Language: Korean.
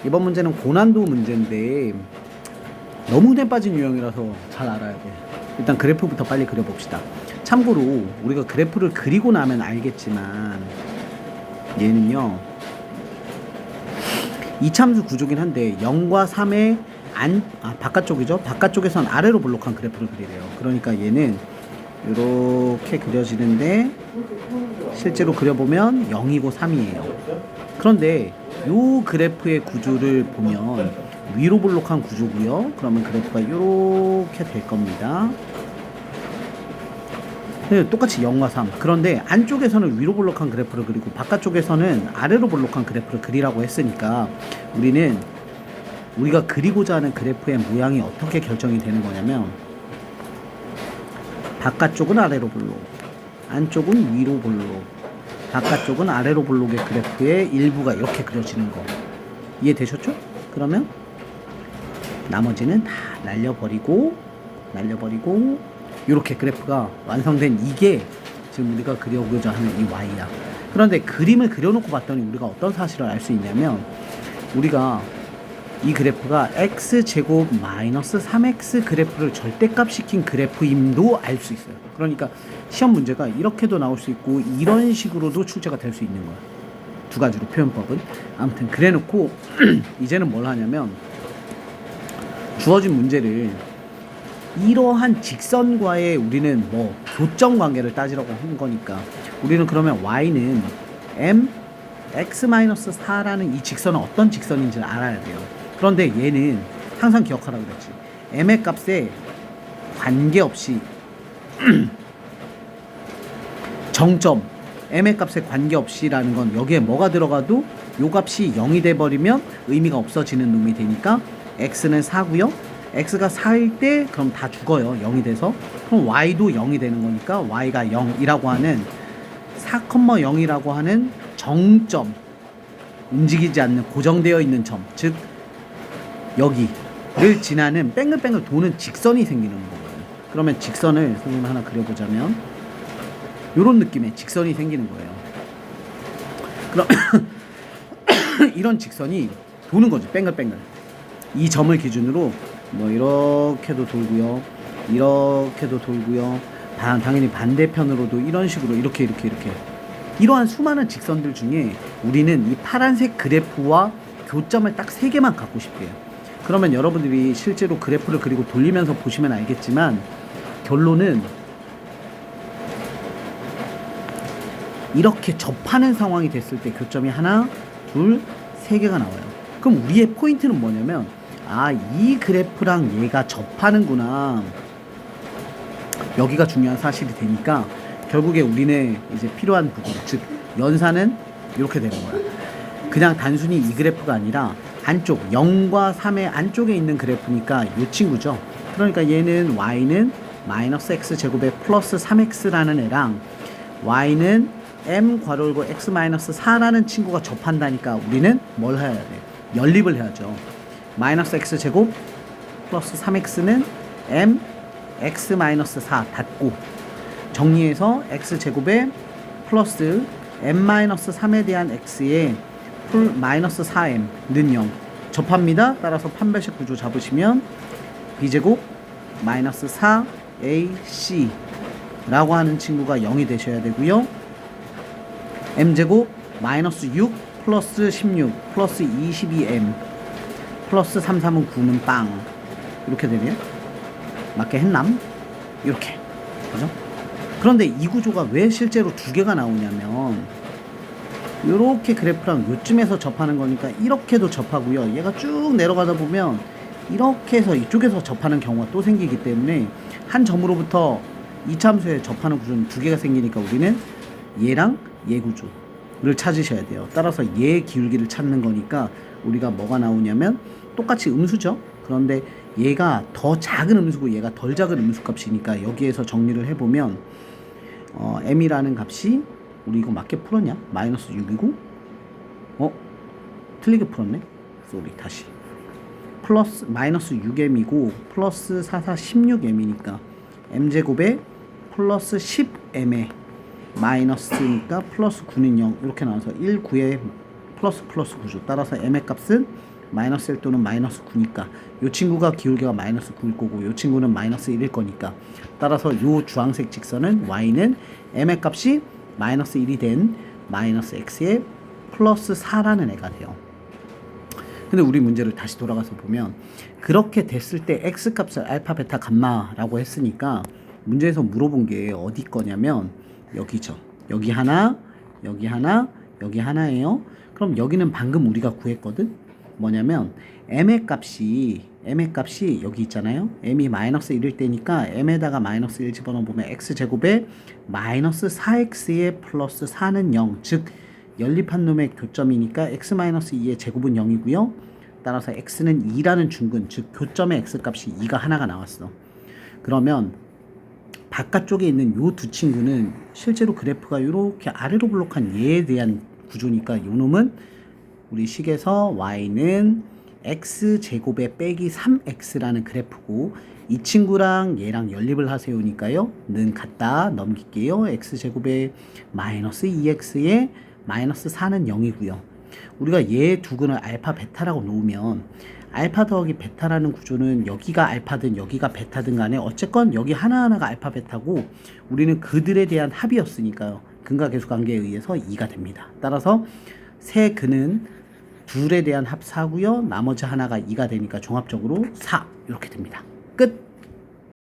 이번 문제는 고난도 문제인데 너무 흔해 빠진 유형이라서 잘 알아야 돼. 일단 그래프부터 빨리 그려봅시다. 참고로 우리가 그래프를 그리고 나면 알겠지만 얘는요 이참수 구조긴 한데 0과 3의 바깥쪽이죠. 바깥쪽에선 아래로 볼록한 그래프를 그리래요. 그러니까 얘는 이렇게 그려지는데 실제로 그려보면 0이고 3이에요. 그런데 이 그래프의 구조를 보면 위로 볼록한 구조고요. 그러면 그래프가 이렇게 될 겁니다. 네, 똑같이 0과 3. 그런데 안쪽에서는 위로 볼록한 그래프를 그리고 바깥쪽에서는 아래로 볼록한 그래프를 그리라고 했으니까 우리가 그리고자 하는 그래프의 모양이 어떻게 결정이 되는 거냐면 바깥쪽은 아래로 볼록, 안쪽은 위로 볼록, 바깥쪽은 아래로 볼록의 그래프의 일부가 이렇게 그려지는 거 이해되셨죠? 그러면 나머지는 다 날려버리고 이렇게 그래프가 완성된 이게 지금 우리가 그려보고자 하는 이 Y야. 그런데 그림을 그려놓고 봤더니 우리가 어떤 사실을 알 수 있냐면 우리가 이 그래프가 x제곱 마이너스 3x 그래프를 절대값 시킨 그래프임도 알 수 있어요. 그러니까 시험 문제가 이렇게도 나올 수 있고 이런 식으로도 출제가 될 수 있는 거야. 두 가지로 표현법은. 아무튼 그래놓고 이제는 뭘 하냐면 주어진 문제를 이러한 직선과의 우리는 뭐 교점 관계를 따지라고 한 거니까 우리는 그러면 y는 m x-4라는 이 직선은 어떤 직선인지를 알아야 돼요. 그런데 얘는 항상 기억하라고 그랬지. m의 값에 관계없이 정점 m의 값에 관계없이라는 건 여기에 뭐가 들어가도 요 값이 0이 돼버리면 의미가 없어지는 놈이 되니까 x는 4고요. x가 4일 때 그럼 다 죽어요. 0이 돼서. 그럼 y도 0이 되는 거니까 y가 0이라고 하는 4,0이라고 하는 정점, 움직이지 않는 고정되어 있는 점, 즉 여기를 지나는 뺑글뺑글 도는 직선이 생기는 거예요. 그러면 직선을 선생님 하나 그려보자면 이런 느낌의 직선이 생기는 거예요. 그럼 이런 직선이 도는 거죠. 뺑글뺑글. 이 점을 기준으로 뭐 이렇게도 돌고요, 이렇게도 돌고요. 당연히 반대편으로도 이런 식으로 이렇게 이러한 수많은 직선들 중에 우리는 이 파란색 그래프와 교점을 딱 3개만 갖고 싶대요. 그러면 여러분들이 실제로 그래프를 그리고 돌리면서 보시면 알겠지만 결론은 이렇게 접하는 상황이 됐을 때 교점이 하나, 둘, 3개가 나와요. 그럼 우리의 포인트는 뭐냐면 이 그래프랑 얘가 접하는구나. 여기가 중요한 사실이 되니까 결국에 우리는 이제 필요한 부분, 즉 연산은 이렇게 되는 거야. 그냥 단순히 이 그래프가 아니라 안쪽 0과 3의 안쪽에 있는 그래프니까 이 친구죠. 그러니까 얘는 y는 마이너스 x제곱에 플러스 3x라는 애랑 y는 m 괄호 x 마이너스 4라는 친구가 접한다니까 우리는 뭘 해야 돼? 연립을 해야죠. 마이너스 x제곱 플러스 3x는 m x 마이너스 4 닫고 정리해서 x제곱에 플러스 m 마이너스 3에 대한 x에 마이너스 4m는 0 접합니다. 따라서 판별식 구조 잡으시면 b제곱 마이너스 4ac 라고 하는 친구가 0이 되셔야 되고요. m제곱 마이너스 6 플러스 16 플러스 22m 플러스 3, 3은 9는 빵 이렇게 되네요. 맞게 했남? 이렇게 그죠? 그런데 이 구조가 왜 실제로 2개가 나오냐면 이렇게 그래프랑 요쯤에서 접하는 거니까 이렇게도 접하고요. 얘가 쭉 내려가다 보면 이렇게 해서 이쪽에서 접하는 경우가 또 생기기 때문에 한 점으로부터 이참수에 접하는 구조는 2개가 생기니까 우리는 얘랑 얘 구조를 찾으셔야 돼요. 따라서 얘 기울기를 찾는 거니까 우리가 뭐가 나오냐면 똑같이 음수죠. 그런데 얘가 더 작은 음수고 얘가 덜 작은 음수 값이니까 여기에서 정리를 해보면 m이라는 값이 우리 이거 맞게 풀었냐? 마이너스 6이고 틀리게 풀었네? 쏘리 다시 플러스 마이너스 6m이고 플러스 4, 4, 16m이니까 m제곱에 플러스 10m에 마이너스니까 플러스 9는 0 이렇게 나와서 1, 9에 플러스 9죠. 따라서 m의 값은 마이너스 1 또는 마이너스 9니까 이 친구가 기울기가 마이너스 9일 거고 이 친구는 마이너스 1일 거니까 따라서 이 주황색 직선은 y는 m의 값이 마이너스 1이 된 마이너스 x의 플러스 4라는 애가 돼요. 근데 우리 문제를 다시 돌아가서 보면 그렇게 됐을 때 x 값을 알파 베타 감마라고 했으니까 문제에서 물어본 게 어디 거냐면 여기죠. 여기 하나, 여기 하나, 여기 하나예요. 그럼 여기는 방금 우리가 구했거든. 뭐냐면 m의 값이 여기 있잖아요. m이 마이너스 1일 때니까 m에다가 마이너스 1 집어넣어 보면 x제곱에 마이너스 4x의 플러스 4는 0. 즉 연립한 놈의 교점이니까 x 마이너스 2의 제곱은 0이고요. 따라서 x는 2라는 중근, 즉 교점의 x 값이 2가 하나가 나왔어. 그러면 바깥쪽에 있는 요 두 친구는 실제로 그래프가 이렇게 아래로 블록한 얘에 대한 구조니까 요 놈은 우리 식에서 y는 x제곱에 빼기 3x라는 그래프고 이 친구랑 얘랑 연립을 하세요니까요. 는 같다 넘길게요. x제곱에 마이너스 2x에 마이너스 4는 0이고요. 우리가 얘 두 근을 알파 베타라고 놓으면 알파 더하기 베타라는 구조는 여기가 알파든 여기가 베타든 간에 어쨌건 여기 하나하나가 알파 베타고 우리는 그들에 대한 합이었으니까요. 근과 계수 관계에 의해서 2가 됩니다. 따라서 세 근은 둘에 대한 합 4고요. 나머지 하나가 2가 되니까 종합적으로 4 이렇게 됩니다. 끝!